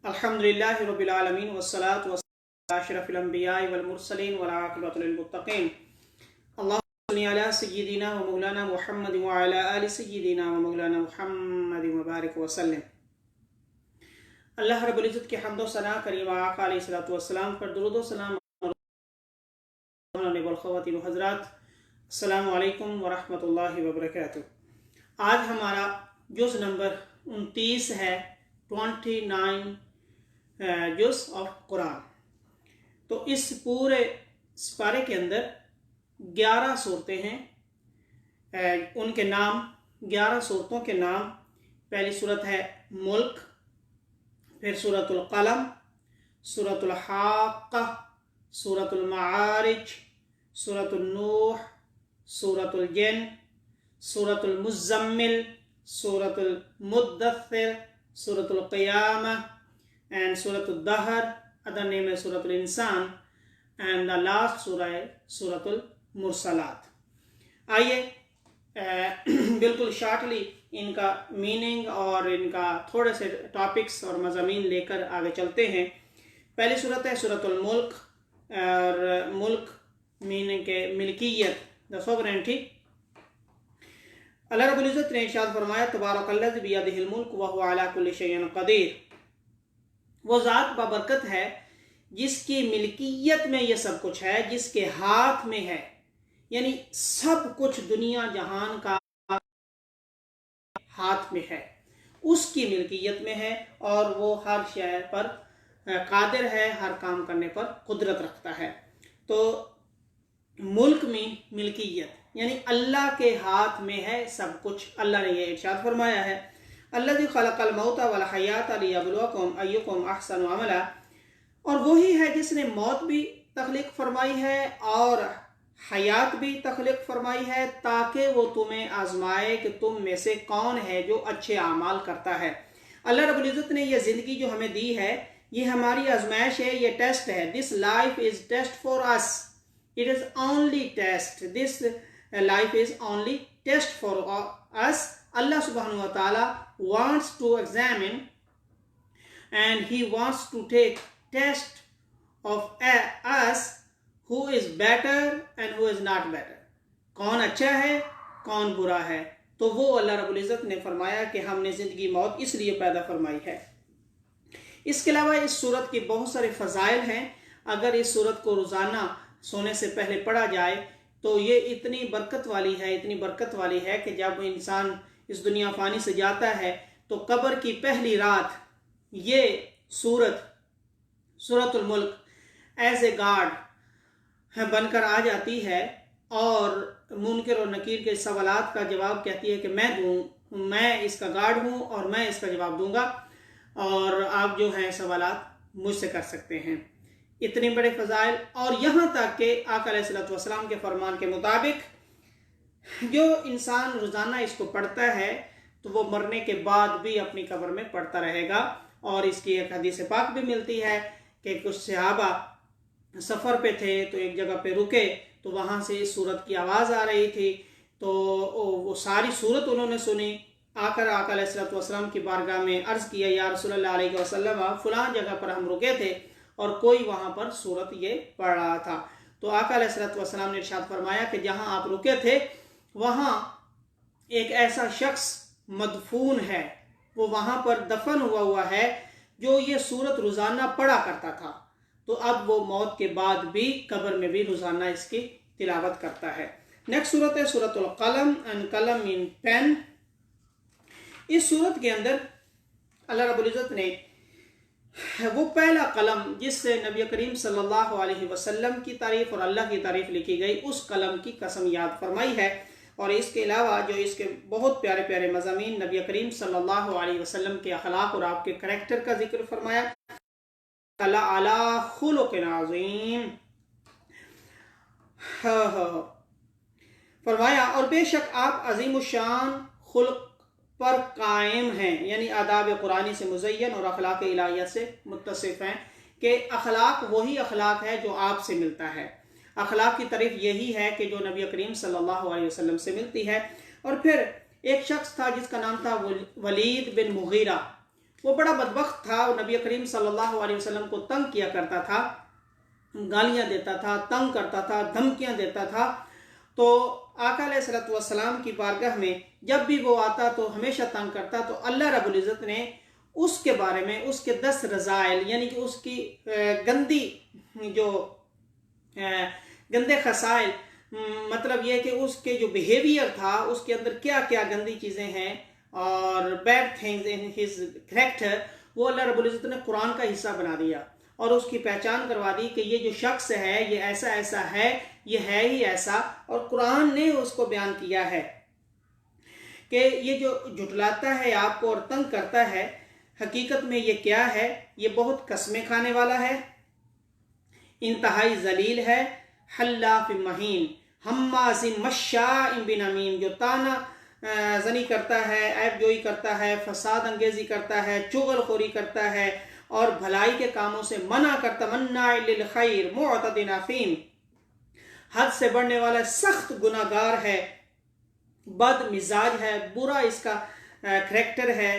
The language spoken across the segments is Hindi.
अल्हम्दुलिल्लाहि रब्बिल आलमीन वस्सलातु वस्सलामु अला अशरफिल अंबियाइ वल मुरसलीन वल आक़िबतु लिल मुत्तक़ीन। अल्लाहुम्मा सल्लि अला सय्यिदिना व मौलाना मुहम्मद व अला आलि सय्यिदिना व मौलाना मुहम्मद व बारिक व सल्लिम। अल्लाह रब्बुल इज़्ज़त की हम्द व सना करीम आका अलैहिस्सलातु वस्सलाम पर दुरूद व सलाम। ख़वातीन व हज़रात, अस्सलामु अलैकुम व रहमतुल्लाहि व बरकातुहू। आज हमारा जुज़ नंबर 29 है, 29 जुज़ ऑफ कुरान। तो इस पूरे पारे के अंदर 11 सूरतें हैं। उनके नाम 11 सूरतों के नाम, पहली सूरत है मुल्क, फिर सूरतुल कलम, सूरतुल हाक़्क़ा, सूरतुल माआरिज, सूरतुल नूह, सूरतुल जिन, सूरतुल मुज़्ज़म्मिल, सूरतुल मुद्दस्सिर, सूरतुल क़ियामा and Suratul Dahr. Other name is Suratul Insan, and the last surah है Suratul Mursalat. आइए बिल्कुल शॉर्टली इनका मीनिंग और इनका थोड़े से टॉपिक्स और मज़ामीन लेकर आगे चलते हैं। पहली सूरत है सूरतुल मुल्क, और मुल्क मीनिंग के मिल्कियत, द सोवरेनिटी। अल्लाह रब्बुल इज़्ज़त ने इरशाद फरमाया, तबारकल्लज़ी बियदिहिल मुल्क व हुवा अला कुल्लि शैइन क़दीर। वो ज़ात बाबरकत है जिसकी मिल्कियत में ये सब कुछ है, जिसके हाथ में है, यानी सब कुछ दुनिया जहान का हाथ में है, उसकी मिल्कियत में है, और वो हर शय पर कादिर है, हर काम करने पर कुदरत रखता है। तो मुल्क में मिल्कियत यानी अल्लाह के हाथ में है सब कुछ। अल्लाह ने यह इरशाद फरमाया है, अल्लज़ी खलक़ल मौता वल हयाता लियब्लुवकुम अय्युकुम अहसनु अमला। और वही है जिसने मौत भी तख्लीक फरमाई है और हयात भी तख्लीक फरमाई है, ताकि वो तुम्हें आजमाए कि तुम में से कौन है जो अच्छे आमाल करता है। अल्लाह रब्बुल इज़्ज़त ने यह ज़िंदगी जो हमें दी है, ये हमारी आजमाइश है, ये टेस्ट है। This life is test for us, it is only test, this life is only test for us. Allah subhanahu wa ta'ala wants to examine and he wants to take test of us, who is better and who is not better, कौन अच्छा है कौन बुरा है। तो वो अल्लाह रब्बुल इज़्ज़त ने फरमाया कि हमने ज़िंदगी मौत इसलिए पैदा फरमाई है। इसके अलावा इस सूरत के बहुत सारे फ़ज़ाइल हैं। अगर इस सूरत को रोज़ाना सोने से पहले पढ़ा जाए तो ये इतनी बरकत वाली है, इतनी बरकत वाली है कि जब इंसान इस दुनिया फ़ानी से जाता है तो कब्र की पहली रात ये सूरतुल मुल्क एज ए गार्ड बनकर आ जाती है, और मुनकर और नकीर के सवालात का जवाब कहती है कि मैं इसका गार्ड हूँ और मैं इसका जवाब दूंगा, और आप जो हैं सवालात मुझसे कर सकते हैं। इतने बड़े फ़ज़ाइल, और यहाँ तक कि आका अलैहिस्सलातु वस्सलाम के फरमान के मुताबिक जो इंसान रोज़ाना इसको पढ़ता है तो वो मरने के बाद भी अपनी कब्र में पढ़ता रहेगा। और इसकी एक हदीस पाक भी मिलती है कि कुछ सहाबा सफ़र पे थे तो एक जगह पे रुके, तो वहाँ से इस सूरत की आवाज़ आ रही थी, तो वो सारी सूरत उन्होंने सुनी। आकर आका अलैहिस्सलातु वस्सलाम की बारगाह में अर्ज़ किया, या रसूलल्लाह अलैहि वसल्लम, फ़लाँ जगह पर हम रुके थे और कोई वहाँ पर सूरत ये पढ़ रहा था। तो आका अलैहिस्सलातु वस्सलाम ने इरशाद फरमाया कि जहाँ आप रुके थे वहाँ एक ऐसा शख्स मदफून है, वो वहाँ पर दफन हुआ है, जो ये सूरत रोज़ाना पढ़ा करता था। तो अब वो मौत के बाद भी कब्र में भी रोज़ाना इसकी तिलावत करता है। नेक्स्ट सूरत है सूरतुल कलम, एंड कलम मीन पेन। इस सूरत के अंदर अल्लाह रब्बुल इज़्ज़त ने वो पहला कलम जिससे नबी करीम सल्लल्लाहु अलैहि वसल्लम की तारीफ़ और अल्लाह की तारीफ़ लिखी गई, उस कलम की कसम याद फरमाई है। और इसके अलावा जो इसके बहुत प्यारे प्यारे मज़ामीन नबी करीम सल्लल्लाहु अलैहि वसल्लम के अखलाक और आपके करैक्टर का जिक्र फरमाया, अला खुलुक़िन अज़ीम, फरमाया और बेशक आप अज़ीमुश्शान खुल्क़ पर कायम हैं, यानी आदाब कुरानी से मुज़य्यन और अखलाक इलाहियत से मुत्तसिफ़ हैं, कि अखलाक वही अखलाक है जो आपसे मिलता है। अखलाक की तारीफ़ यही है कि जो नबी करीम सल्लल्लाहु अलैहि वसल्लम से मिलती है। और फिर एक शख्स था जिसका नाम था वलीद बिन मुगीरा, वो बड़ा बदबख्त था, वो नबी करीम सल्लल्लाहु अलैहि वसल्लम को तंग किया करता था, गालियां देता था, तंग करता था, धमकियां देता था। तो आका अलैहिस्सलातु वस्सलाम की बारगाह में जब भी वो आता तो हमेशा तंग करता। तो अल्लाह रब्बुल इज़्ज़त ने उसके बारे में उसके 10 रज़ाइल यानी कि उसकी गंदी जो गंदे खसाइल, मतलब ये कि उसके जो बिहेवियर था, उसके अंदर क्या क्या गंदी चीज़ें हैं और bad things in his character, वो अल्लाह रब्बुल इज़्ज़त ने कुरान का हिस्सा बना दिया और उसकी पहचान करवा दी कि ये जो शख्स है ये ऐसा ऐसा है, ये है ही ऐसा। और कुरान ने उसको बयान किया है कि ये जो झुटलाता है आपको और तंग करता है, हकीकत में ये क्या है, ये बहुत कसमें खाने वाला है, इंतहाई जलील है, हल्लाफ महीन, हम्माज़िन मश्शाइन बिनमीम, जो ताना जनी करता है, ऐब जोई करता है, फसाद अंगेजी करता है, चुगलखोरी करता है और भलाई के कामों से मना करता, मन्नाइल लिल खैर मुअतदिन असीम, हद से बढ़ने वाला सख्त गुनाहगार है, बद मिजाज है, बुरा इसका करैक्टर है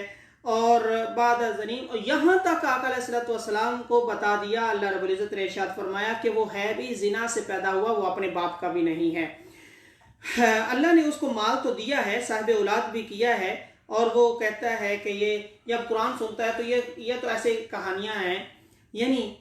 और बाद जनीम। और यहाँ तक आका अलैहिस्सलातु वस्सलाम को बता दिया, अल्लाह रब्बुल इज़्ज़त ने इरशाद फरमाया कि वो है भी जिना से पैदा हुआ, वो अपने बाप का भी नहीं है। अल्लाह ने उसको माल तो दिया है, साहिब औलाद भी किया है, और वो कहता है कि ये जब कुरान सुनता है तो ये तो ऐसे कहानियाँ हैं, यानी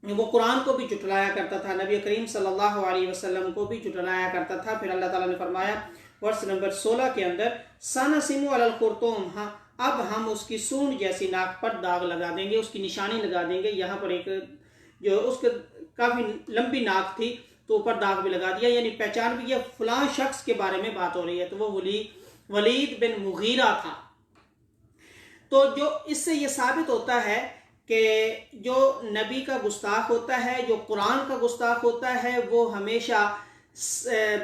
वो कुरान को भी झुटलाया करता था, नबी करीम सल्लल्लाहु अलैहि वसल्लम को भी झुटलाया करता था। फिर अल्लाह ताला ने फरमाया वर्स नंबर 16 के अंदर, सनसिमु अलल खुर्तुम, हाँ अब हम उसकी सूंड जैसी नाक पर दाग लगा देंगे, उसकी निशानी लगा देंगे। यहाँ पर एक जो उसके काफ़ी लंबी नाक थी तो ऊपर दाग भी लगा दिया, यानी पहचान भी, ये फलां शख्स के बारे में बात हो रही है। तो वो वलीद बिन मुगीरा था। तो जो इससे ये साबित होता है कि जो नबी का गुस्ताख होता है, जो कुरान का गुस्ताख होता है, वो हमेशा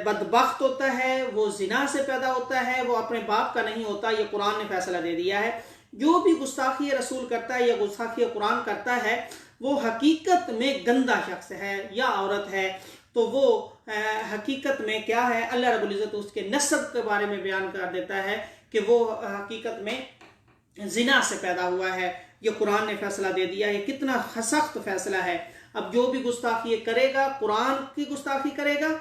बदबख्त होता है, वो जिना से पैदा होता है, वो अपने बाप का नहीं होता। ये कुरान ने फैसला दे दिया है। जो भी गुस्ताखी रसूल करता है या गुस्ताखी कुरान करता है, वो हकीकत में गंदा शख्स है या औरत है। तो वो हकीकत में क्या है, अल्लाह रब्बुल इज़्ज़त उसके नस्ब के बारे में बयान कर देता है कि वो हकीकत में जिना से पैदा हुआ है। ये कुरान ने फैसला दे दिया है। कितना सख्त फैसला है। अब जो भी गुस्ताखी करेगा, कुरान की गुस्ताखी करेगा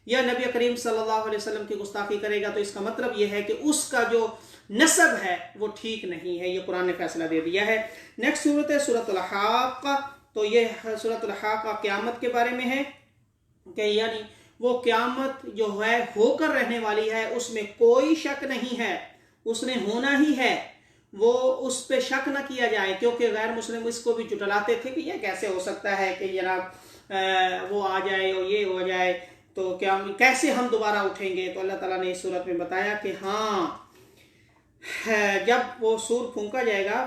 या नबी करीम सल्लल्लाहु अलैहि वसल्लम की गुस्ताखी करेगा, तो इसका मतलब यह है कि उसका जो नसब है वो ठीक नहीं है। ये कुरान ने फैसला दे दिया है। नेक्स्ट सूरत है सूरतुल हाक़्क़ा। तो ये सूरतुल हाक़्क़ा क़यामत के बारे में है कि यानी वो क़यामत जो है होकर रहने वाली है, उसमें कोई शक नहीं है, उसने होना ही है। वो उस पर शक न किया जाए, क्योंकि गैर मुस्लिम इसको भी जुटलाते थे कि यह कैसे हो सकता है कि जनाब वो आ जाए और ये हो जाए, तो क्या कैसे हम दोबारा उठेंगे। तो अल्लाह ताला ने इस सूरत में बताया कि हाँ, जब वो सूर फूंका जाएगा,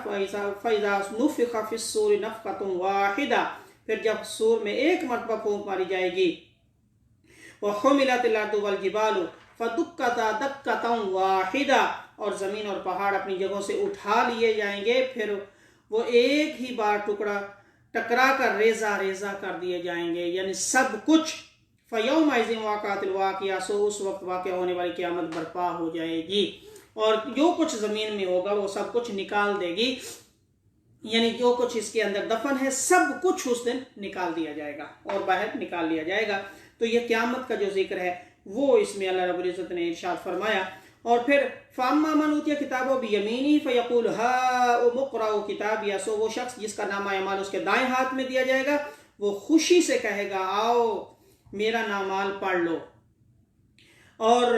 फ़इज़ा नुफ़िख़ फ़िस्सूरि नफ़क़तुन वाहिदा, फिर जब सूर में एक मरतबा फूंक मारी जाएगी, व हुमिलतिल अर्दु वल जिबालु फ़दुक्कता दक्कतन वाहिदा, और ज़मीन और पहाड़ अपनी जगहों से उठा लिए जाएंगे, फिर वो एक ही बार टकरा कर रेजा रेजा कर दिए जाएंगे, यानी सब कुछ। फ़यौमइज़िन वाक़अतिल वाक़िया, सो उस वक्त वाक़या होने वाली क़यामत बर्पा हो जाएगी और जो कुछ ज़मीन में होगा वो सब कुछ निकाल देगी, यानी जो कुछ इसके अंदर दफन है सब कुछ उस दिन निकाल दिया जाएगा और बाहर निकाल लिया जाएगा। तो ये क़यामत का जो जिक्र है वो इसमें अल्लाह रब्बुल इज़्ज़त ने इरशाद फरमाया। और फिर फ़अम्मा मन ऊतिया किताबो बियमीनी फ़यक़ूल हाउम इक़्राऊ किताबिया, सो वो शख्स जिसका नामा अमाल उसके दाएं हाथ में दिया जाएगा, वो खुशी से कहेगा आओ मेरा नामाल पढ़ लो। और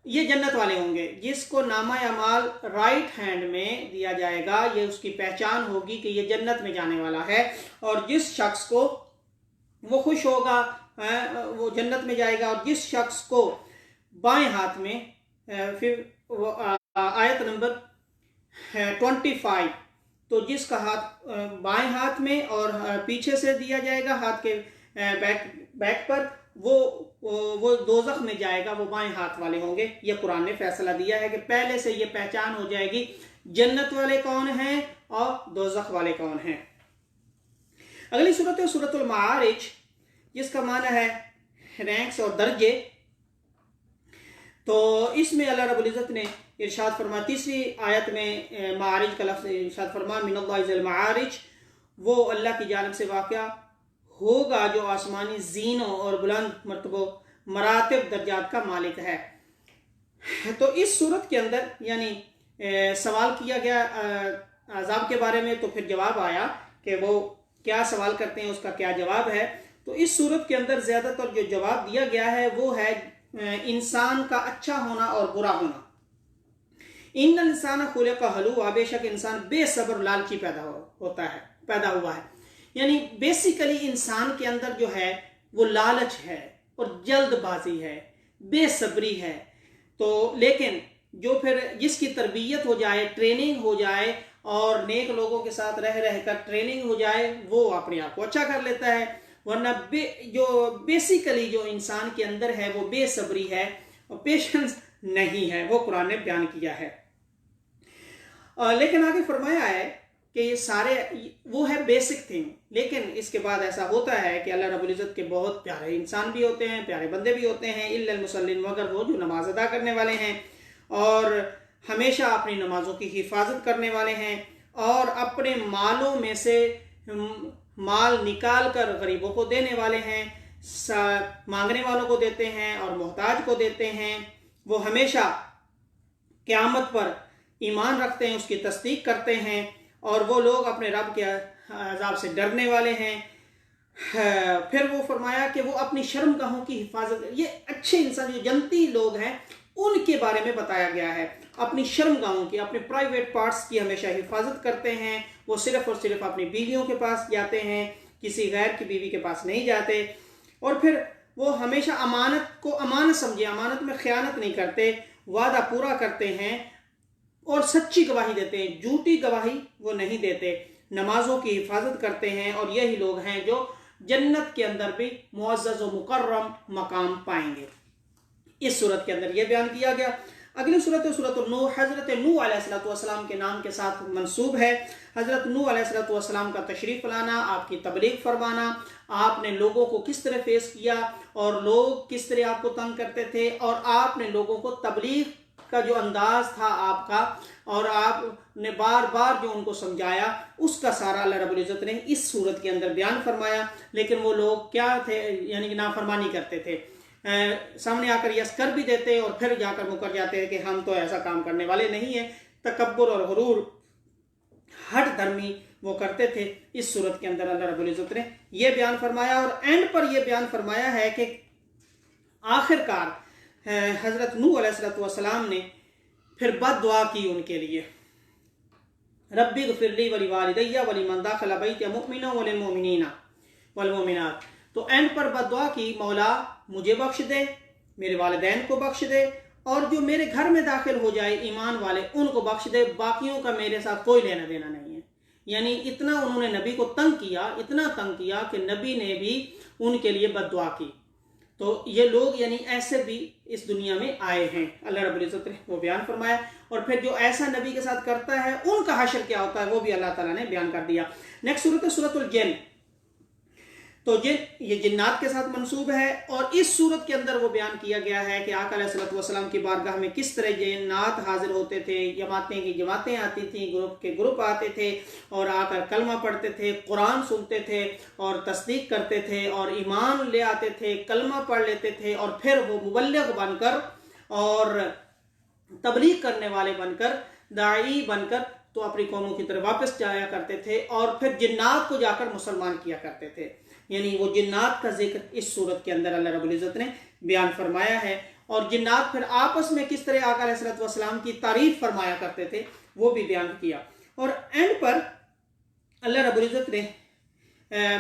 ये जन्नत वाले होंगे जिसको नामा अमाल राइट हैंड में दिया जाएगा, ये उसकी पहचान होगी कि ये जन्नत में जाने वाला है। और जिस शख्स को वो खुश होगा वो जन्नत में जाएगा, और जिस शख्स को बाएं हाथ में, फिर वो आयत नंबर 25, तो जिसका हाथ बाएं हाथ में और पीछे से दिया जाएगा हाथ के बैक पर, वो दोज़ख में जाएगा, वो बाएं हाथ वाले होंगे। ये कुरान ने फैसला दिया है कि पहले से ये पहचान हो जाएगी जन्नत वाले कौन हैं और दोज़ख वाले कौन हैं। अगली सूरत है सूरतुल मारिज, जिसका माना है रैंक्स और दर्जे। तो इसमें अल्लाह रब्बुल इज़्ज़त ने इरशाद फरमा, तीसरी आयत में मारिज का लफ्ज़ इरशाद फरमा, मिनल्लाहि ज़िल मारिज, वो अल्लाह की जानिब से वाक़या होगा जो आसमानी जीनों और बुलंद मर्तबों मरातिब दर्जात का मालिक है। तो इस सूरत के अंदर यानी सवाल किया गया अज़ाब के बारे में, तो फिर जवाब आया कि वो क्या सवाल करते हैं, उसका क्या जवाब है। तो इस सूरत के अंदर ज़्यादातर जो जवाब दिया गया है वो है इंसान का अच्छा होना और बुरा होना। इन्नल इंसान खुलिक़ हलूआ, बेशक इंसान बेसब्र लालची पैदा हुआ है। यानी बेसिकली इंसान के अंदर जो है वो लालच है और जल्दबाजी है, बेसब्री है। तो लेकिन जो फिर जिसकी तरबियत हो जाए, ट्रेनिंग हो जाए और नेक लोगों के साथ रह रहकर ट्रेनिंग हो जाए, वो अपने आप को अच्छा कर लेता है। वरना जो बेसिकली जो इंसान के अंदर है वो बेसब्री है और पेशेंस नहीं है, वो कुरान ने बयान किया है। लेकिन आगे फरमाया है कि ये सारे वो है बेसिक थिंग, लेकिन इसके बाद ऐसा होता है कि अल्लाह रब्बुल इज़्ज़त के बहुत प्यारे इंसान भी होते हैं, प्यारे बंदे भी होते हैं, इल्लल मुसल्लिन, मगर वो जो नमाज अदा करने वाले हैं और हमेशा अपनी नमाजों की हिफाजत करने वाले हैं और अपने मालों में से माल निकाल कर गरीबों को देने वाले हैं, मांगने वालों को देते हैं और मोहताज को देते हैं। वो हमेशा क़यामत पर ईमान रखते हैं, उसकी तस्दीक करते हैं और वो लोग अपने रब के अज़ाब से डरने वाले हैं। फिर वो फरमाया कि वो अपनी शर्मगाहों की हिफाजत, ये अच्छे इंसान जो जनती लोग हैं उनके बारे में बताया गया है, अपनी शर्मगाहों की, अपने प्राइवेट पार्ट्स की हमेशा हिफाजत करते हैं। वो सिर्फ और सिर्फ अपनी बीवियों के पास जाते हैं, किसी गैर की बीवी के पास नहीं जाते। और फिर वो हमेशा अमानत को अमानत समझे, अमानत में ख़यानत नहीं करते, वादा पूरा करते हैं और सच्ची गवाही देते हैं, झूठी गवाही वो नहीं देते, नमाजों की हिफाजत करते हैं। और यही लोग हैं जो जन्नत के अंदर भी मुअज़्ज़ज़ व मुकर्रम मकाम पाएंगे। इस सूरत के अंदर यह बयान किया गया। अगली सूरत सूरत नूह, हज़रत नूह अलैहिस्सलाम के नाम के साथ मंसूब है। हज़रत नूह अलैहिस्सलाम का तशरीफ़ लाना, आपकी तबलीग फरमाना, आपने लोगों को किस तरह फेस किया और लोग किस तरह आपको तंग करते थे और आपने लोगों को तबलीग का जो अंदाज था आपका और आपने बार बार जो उनको समझाया, उसका सारा अल्लाह रब्बुल इज़्ज़त ने इस सूरत के अंदर बयान फरमाया। लेकिन वो लोग क्या थे, यानी कि नाफरमानी करते थे, सामने आकर यस कर भी देते और फिर जाकर मुकर जाते हैं कि हम तो ऐसा काम करने वाले नहीं हैं। तकब्बुर और गुरूर, हट धर्मी वो करते थे। इस सूरत के अंदर अल्लाह रब्बुल इज़्ज़त ने यह बयान फरमाया और एंड पर यह बयान फरमाया है कि आखिरकार हज़रत नूह अलैहिस्सलाम ने फिर बद्दुआ की उनके लिए, रब्बि ग़फ़िरली वली वालिदैया वलिमन दख़ल बैती मुमिना वलिल मुमिनीना वल मुमिनात। तो एंड पर बद्दुआ की, मौला मुझे बख्श दे, मेरे वालिदैन को बख्श दे और जो मेरे घर में दाखिल हो जाए ईमान वाले उनको बख्श दे, बाकियों का मेरे साथ कोई लेना देना नहीं है। यानी इतना उन्होंने नबी को तंग किया, इतना तंग किया कि नबी ने भी उनके लिए बद्दुआ की। तो ये लोग यानी ऐसे भी इस दुनिया में आए हैं, अल्लाह रब्बुल इज़्ज़त ने वो बयान फरमाया। और फिर जो ऐसा नबी के साथ करता है उनका हशर क्या होता है वो भी अल्लाह ताला ने बयान कर दिया। नेक्स्ट सूरत है सूरतुल जिन। तो ये जिन्नात के साथ मंसूब है और इस सूरत के अंदर वो बयान किया गया है कि आका अलैहिस्सलाम की बारगाह में किस तरह जिन्नात हाजिर होते थे, जमातें की जमातें आती थी, ग्रुप के ग्रुप आते थे और आकर कलमा पढ़ते थे, कुरान सुनते थे और तस्दीक करते थे और ईमान ले आते थे, कलमा पढ़ लेते थे और फिर वो मुबल्लिग बनकर और तबलीग करने वाले बनकर, दाई बनकर तो अपनी कौमों की तरफ वापस जाया करते थे और फिर जिन्नात को जाकर मुसलमान किया करते थे। यानी वो जिन्नात का जिक्र इस सूरत के अंदर अल्लाह रब्बुल इज़्ज़त ने बयान फरमाया है और जिन्नात फिर आपस में किस तरह आका अलैहिस्सलाम की तारीफ फरमाया करते थे वो भी बयान किया। और एंड पर अल्लाह रब्बुल इज़्ज़त ने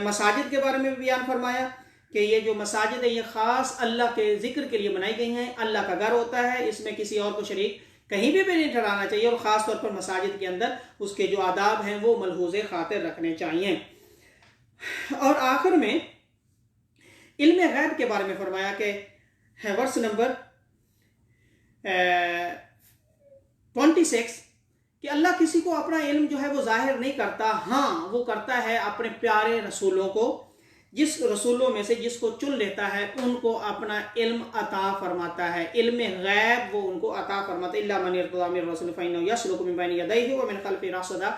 मसाजिद के बारे में भी बयान फरमाया कि ये जो मसाजिद है ये ख़ास अल्लाह के ज़िक्र के लिए बनाई गई हैं, अल्लाह का घर होता है, इसमें किसी और को शरीक कहीं भी नहीं ठहराना चाहिए और ख़ास तौर पर मसाजिद के अंदर उसके जो आदाब हैं वो मलहूज़े खातिर रखने चाहिए। और आखिर में इल्म गैब के बारे में फरमाया कि वर्स नंबर 26 कि अल्लाह किसी को अपना इल्म जो है वो जाहिर नहीं करता, हाँ वो करता है अपने प्यारे रसूलों को जिस रसूलों में से जिसको चुन लेता है उनको अपना इल्म अता फरमाता है, इल्म गैब वो उनको अता फरमाता है। इल्ला मन इर्तज़ा मिन रसूल फ़इन्नहु यसलुकु मिन बैनि यदैहि व मिन खल्फिही रसदा,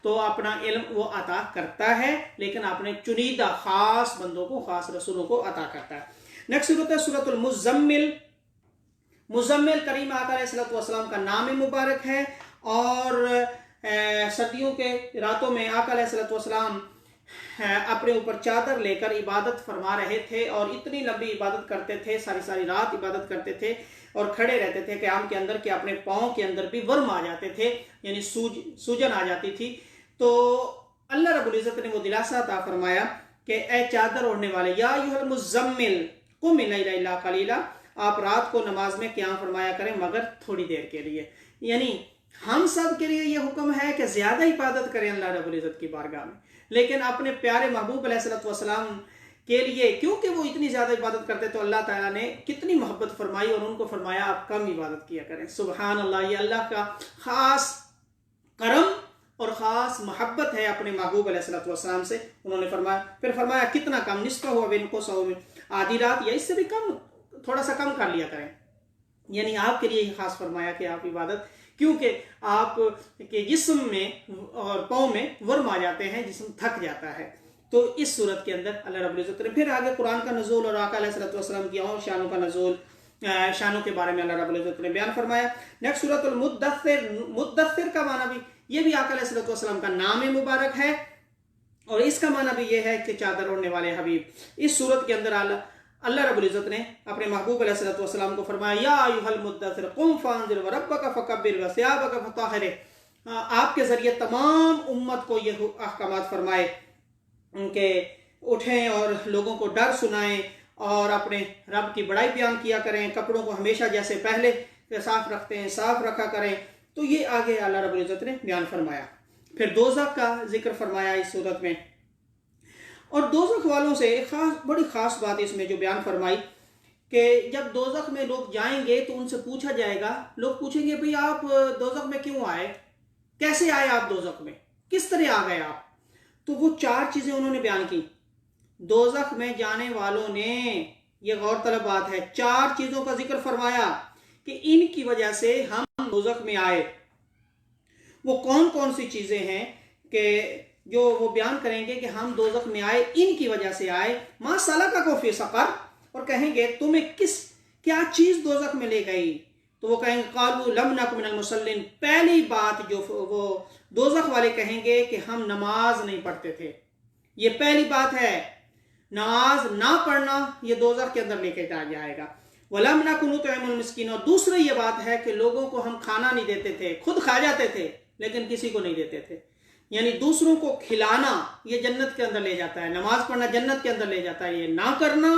तो अपना इल्म वो अता करता है, लेकिन अपने चुनीदा खास बंदों को, खास रसूलों को अता करता है। नेक्स्ट सूरत है सूरतुल मुज़म्मिल। मुज़म्मिल करीम आका अलैहिस्सलातु वस्सलाम का नाम मुबारक है, और सर्दियों के रातों में आका अलैहिस्सलातु वस्सलाम अपने ऊपर चादर लेकर इबादत फरमा रहे थे, और इतनी लंबी इबादत करते थे, सारी सारी रात इबादत करते थे और खड़े रहते थे क़याम के अंदर कि अपने पाँव के अंदर भी वर्म आ जाते थे, यानी सूजन आ जाती थी। तो अल्लाह रब्बुल इज़्ज़त ने वो दिलासा अता फरमाया कि ए चादर ओढ़ने वाले, या अय्युहल मुज़म्मिल कुम मिन-अल-लैलि इल्ला क़लीला, आप रात को नमाज में क़याम फरमाया करें मगर थोड़ी देर के लिए। यानी हम सब के लिए ये हुक्म है कि ज़्यादा इबादत करें अल्लाह रब्बुल इज़्ज़त की बारगाह में, लेकिन अपने प्यारे महबूब अलैहिस्सलातु वस्सलाम के लिए क्योंकि वो इतनी ज़्यादा इबादत करते तो अल्लाह ताला ने कितनी मोहब्बत फरमाई और उनको फरमाया आप कम इबादत किया करें। सुबहान अल्लाह, ये अल्लाह का ख़ास करम और ख़ास मोहब्बत है अपने महबूब अलैहिस्सलातु वस्सलाम से। उन्होंने फरमाया, फिर फरमाया कितना कम, निस्फ़ा हुआ बिनको सौ में, आधी रात या इससे भी कम, थोड़ा सा कम कर लिया करें। यानी आपके लिए खास फरमाया कि आप इबादत, क्योंकि आप के जिस्म में और पाँव में वर्म आ जाते हैं, जिस्म थक जाता है। तो इस सूरत के अंदर अल्लाह रब्बुल इज़्ज़त ने फिर आगे कुरान का नज़ूल और आका अलैहिस्सलातु वस्सलाम की और शानों का नज़ूल, शानों के बारे में अल्लाह रब्बुल इज़्ज़त ने बयान फरमाया। नेक्स्ट सूरतुल मुद्दस्सिर, मुद्दस्सिर का माना भी, ये भी आका अलैहिस्सलातु वस्सलाम का नाम मुबारक है, और इसका माना भी ये है कि चादर ओढ़ने वाले हबीब। इस सूरत के अंदर अल्लाह रब्बुल इज़्ज़त ने अपने महबूब अलैहिस्सलातु वस्सलाम को फरमाया, या अय्युहल मुद्दस्सिर कुम फअंज़िर व रब्बका फकब्बिर व सियाबका फताहिर। आपके ज़रिए तमाम उम्मत को ये अहकामात फरमाए कि उठें और लोगों को डर सुनाएं और अपने रब की बड़ाई बयान किया करें, कपड़ों को हमेशा जैसे पहले साफ रखते हैं साफ रखा करें। तो ये आगे अल्लाह रब्बुल इज़्ज़त ने बयान फरमाया। फिर दोज़ख का जिक्र फरमाया इस सूरत में, और दोज़ख वालों से एक बड़ी ख़ास बात इसमें जो बयान फरमाई कि जब दोज़ख में लोग जाएंगे तो उनसे पूछा जाएगा, लोग पूछेंगे भाई आप दोज़ख में क्यों आए, कैसे आए आप दोज़ख में, किस तरह आ गए आप। तो वो 4 चीज़ें उन्होंने बयान की। दोज़ख में जाने वालों ने, ये गौर तलब बात है, 4 चीज़ों का जिक्र फरमाया कि इनकी वजह से हम दोज़ख में आए। वो कौन कौन सी चीज़ें हैं कि जो वो बयान करेंगे कि हम दोज़ख में आए, इनकी वजह से आए। मा सलकाकुम फी सक़र, और कहेंगे तुम्हें क्या चीज़ दोज़ख में ले गई, तो वो कहेंगे क़ालू लम नकु मिनल मुसल्लिन। पहली बात जो वो दोज़ख वाले कहेंगे कि हम नमाज नहीं पढ़ते थे। ये पहली बात है, नमाज ना पढ़ना ये दोज़ख के अंदर लेके जाएगा। वलम नकु नुतइमुल मिस्कीन, और दूसरी ये बात है कि लोगों को हम खाना नहीं देते थे, खुद खा जाते थे लेकिन किसी को नहीं देते थे। यानी दूसरों को खिलाना ये जन्नत के अंदर ले जाता है, नमाज पढ़ना जन्नत के अंदर ले जाता है, ये ना करना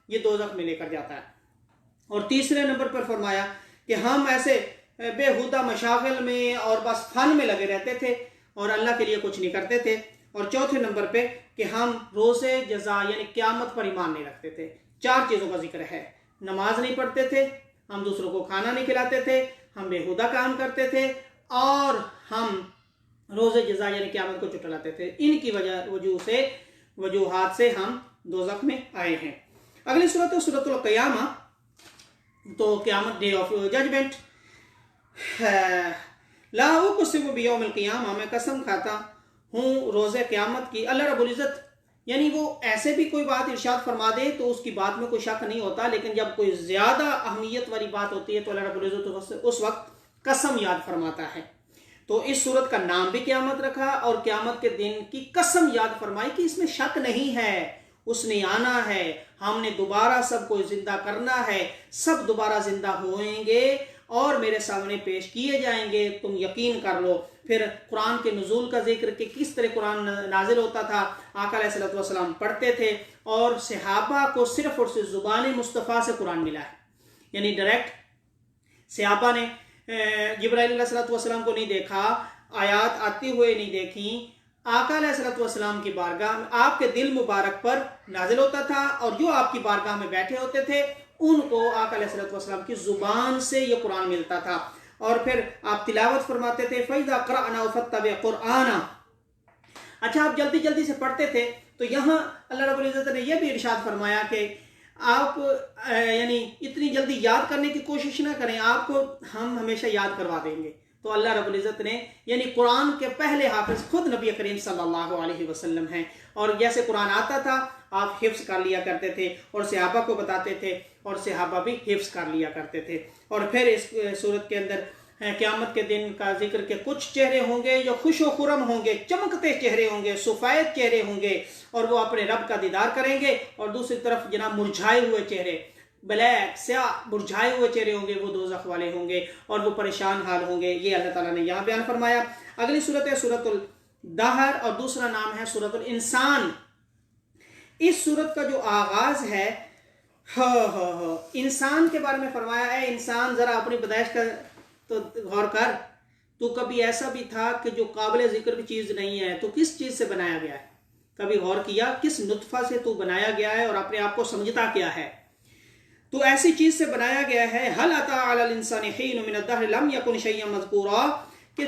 ये दोज़ख में लेकर जाता है। और तीसरे नंबर पर फरमाया कि हम ऐसे बेहुदा मशागिल में और बस फन में लगे रहते थे और अल्लाह के लिए कुछ नहीं करते थे। और चौथे नंबर पे कि हम रोज़े जज़ा यानी क़यामत पर ईमान नहीं रखते थे। 4 चीज़ों का जिक्र है, नमाज नहीं पढ़ते थे, हम दूसरों को खाना नहीं खिलाते थे, हम बेहुदा काम करते थे, और हम रोज़े जज़ा यानी क़यामत को चुटलाते थे। इनकी वजूहात से हम दोज़ख में आए हैं। अगली सूरत है सूरतुल क़ियामा, तो क़यामत, डे ऑफ जजमेंट। ला उक़सिमु बियौमिल क़ियामा, मैं कसम खाता हूँ रोज़े क़यामत की। अल्लाह रब्बुल इज़्ज़त यानी वो ऐसे भी कोई बात इरशाद फरमा दे तो उसकी बात में कोई शक नहीं होता, लेकिन जब कोई ज़्यादा अहमियत वाली बात होती है तो अल्लाह रब्बुल इज़्ज़त उस वक्त कसम याद फरमाता है। तो इस सूरत का नाम भी क़यामत रखा और क़यामत के दिन की कसम याद फरमाई कि इसमें शक नहीं है, उसने आना है, हमने दोबारा सबको जिंदा करना है, सब दोबारा जिंदा होंगे और मेरे सामने पेश किए जाएंगे, तुम यकीन कर लो। फिर कुरान के नुज़ूल का जिक्र कि किस तरह कुरान नाजिल होता था, आका अलैहिस्सलातु वस्सलाम पढ़ते थे और सहाबा को सिर्फ और सिर्फ ज़ुबान मुस्तफ़ा से कुरान मिला है, यानी डायरेक्ट सहाबा ने जिब्राइल अलैहिस्सलातु वस्सलाम को नहीं देखा, आयात आती हुए नहीं देखी। आका अलैहिस्सलातु वस्सलाम की बारगाह में आपके दिल मुबारक पर नाजिल होता था और जो आपकी बारगाह में बैठे होते थे उनको आका अलैहिस्सलातु वस्सलाम की ज़ुबान से ये कुरान मिलता था। और फिर आप तिलावत फरमाते थे, फ़इज़ा क़रअना फ़त्तबि क़ुरआना, अच्छा, आप जल्दी जल्दी से पढ़ते थे, तो यहाँ अल्लाह रब्बुल इज़्ज़त ने यह भी इरशाद फरमाया कि आप यानी इतनी जल्दी याद करने की कोशिश ना करें, आपको हम हमेशा याद करवा देंगे। तो अल्लाह रब्बुल इज़्ज़त ने यानी कुरान के पहले हाफिज खुद नबी करीम सल्लल्लाहु अलैहि वसल्लम हैं, और जैसे कुरान आता था आप हिफ्स कर लिया करते थे और सहाबा को बताते थे और सहाबा भी हिफ्स कर लिया करते थे। और फिर इस सूरत के अंदर क़यामत के दिन का जिक्र के कुछ चेहरे होंगे जो खुशो खुरम होंगे, चमकते चेहरे होंगे, सफ़ेद चेहरे होंगे, और वो अपने रब का दीदार करेंगे। और दूसरी तरफ जनाब मुरझाए हुए चेहरे, ब्लैक स्याह मुरझाए हुए चेहरे होंगे, वो दोज़ख वाले होंगे और वो परेशान हाल होंगे। ये अल्लाह ताला ने यहाँ बयान फरमाया। अगली सूरत है सूरतुल दहर, और दूसरा नाम है सूरतुल इंसान। इस सूरत का जो आगाज है इंसान के बारे में फरमाया है। इंसान जरा अपनी पैदाइश का तो गौर कर, तू कभी ऐसा भी था कि जो काबिल जिक्र भी चीज नहीं है, तो किस चीज से बनाया गया है? कभी गौर किया किस नुत्फा से तू बनाया गया है और अपने आप को समझता क्या है? तो ऐसी चीज से बनाया गया है। हल अता अलल इंसानि हीन मिन अद-दहर लम यकुन शय्यन मज़कूरा, कि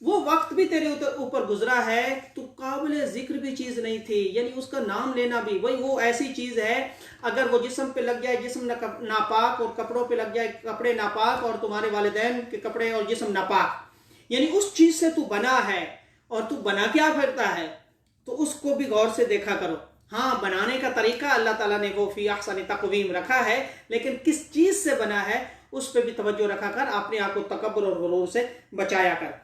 वो वक्त भी तेरे ऊपर गुजरा है तो काबिल जिक्र भी चीज नहीं थी, यानी उसका नाम लेना भी वही वो ऐसी चीज है, अगर वो जिस्म पे लग जाए जिस्म नापाक, और कपड़ों पे लग जाए कपड़े नापाक, और तुम्हारे वालिदैन के कपड़े और जिस्म नापाक, यानी उस चीज से तू बना है और तू बना क्या फिरता है, तो उसको भी गौर से देखा करो। हाँ, बनाने का तरीका अल्लाह ताला ने वो फी अहसन तक़वीम रखा है, लेकिन किस चीज से बना है उस पर भी तवज्जो रखा कर, अपने आप को तकब्बुर और गुरूर से बचाया कर।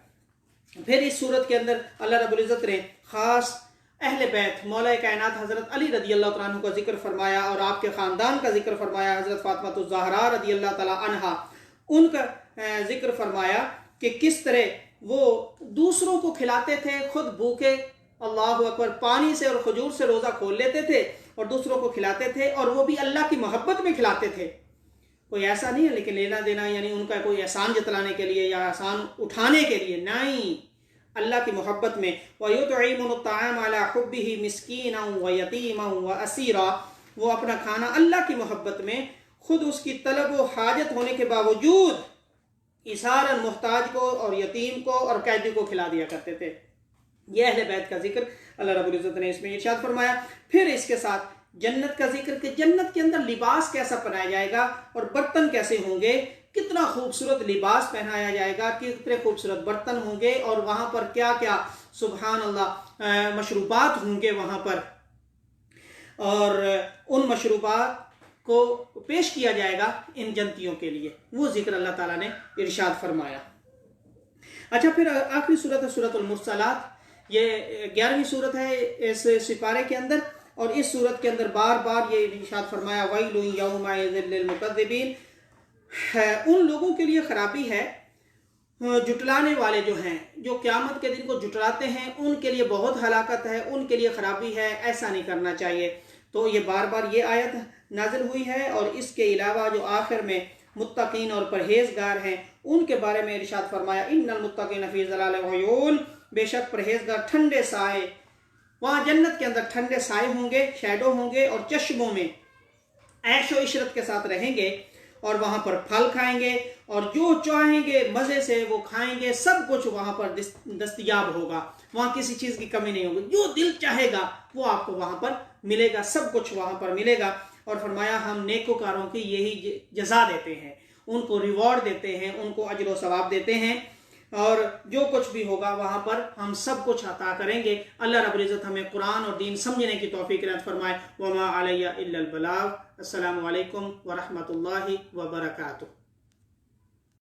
फिर इस सूरत के अंदर अल्लाह रब्बुल इज़्ज़त ने खास अहले बैत मौला कायनात हज़रत अली रदी अल्लाह तआला अन्हु का जिक्र फरमाया, और आपके ख़ानदान का जिक्र फरमाया, हज़रत फ़ातिमा ज़हरा रदी अल्लाह तआला अन्हा, उनका जिक्र फरमाया कि किस तरह वो दूसरों को खिलाते थे, खुद भूखे, अल्लाहु अकबर, पानी से और खजूर से रोज़ा खोल लेते थे और दूसरों को खिलाते थे, और वो भी अल्लाह की मोहब्बत में खिलाते थे। कोई ऐसा नहीं है लेकिन लेना देना, यानी उनका कोई एहसान जतलाने के लिए या एहसान उठाने के लिए नहीं, अल्लाह की मोहब्बत में। वयुतइमुन अत्ताअम अला हुब्बिही मिस्कीनन व यतीमन व असीरा, वो अपना खाना अल्लाह की मोहब्बत में खुद उसकी तलब व हाजत होने के बावजूद इसारन मुहताज को और यतीम को और कैदी को खिला दिया करते थे। यह अहले बैत का जिक्र अल्लाह रब्बुल इज़्ज़त ने इसमें इरशाद फरमाया। फिर इसके साथ जन्नत का जिक्र कि जन्नत के अंदर लिबास कैसा पहनाया जाएगा और बर्तन कैसे होंगे, कितना खूबसूरत लिबास पहनाया जाएगा, कितने खूबसूरत बर्तन होंगे, और वहां पर क्या क्या सुभान अल्लाह मशरूबात होंगे वहां पर, और उन मशरूबात को पेश किया जाएगा इन जन्नतियों के लिए। वो जिक्र अल्लाह ताला ने इरशाद फरमाया। अच्छा, फिर आखिरी सूरत है सूरतुल मुरसलात। ये 11वीं सूरत है इस सिपारे के अंदर, और इस सूरत के अंदर बार बार ये इरशाद फरमाया वैलुन यौमइज़िन लिलमुकज़्ज़िबीन, उन लोगों के लिए खराबी है जुटलाने वाले जो हैं, जो क़यामत के दिन को जुटलाते हैं, उनके लिए बहुत हलाकत है, उनके लिए खराबी है, ऐसा नहीं करना चाहिए। तो ये बार बार ये आयत नाजिल हुई है, और इसके अलावा जो आखिर में मुत्तकीन और परहेजगार हैं उनके बारे में इरशाद फरमाया इन्नल मुत्तकीन फ़ी ज़िलालिन व उयून, बेशक परहेजगार ठंडे साए, वहाँ जन्नत के अंदर ठंडे साए होंगे, शैडो होंगे, और चश्मों में ऐशो इशरत के साथ रहेंगे, और वहाँ पर फल खाएंगे, और जो चाहेंगे मज़े से वो खाएंगे, सब कुछ वहाँ पर दस्तयाब होगा, वहाँ किसी चीज़ की कमी नहीं होगी, जो दिल चाहेगा वो आपको वहाँ पर मिलेगा, सब कुछ वहाँ पर मिलेगा। और फरमाया हम नेकोकारों की यही जज़ा देते हैं, उनको रिवॉर्ड देते हैं, उनको अजर व सवाब देते हैं, और जो कुछ भी होगा वहाँ पर हम सब कुछ अता करेंगे। अल्लाह रब्बुल इज़्ज़त हमें कुरान और दीन समझने की तौफीक इनायत फरमाए। वमा अलैया इल्लल बलाग। अस्सलामु अलैकुम व रहमतुल्लाहि व बरकातुहू।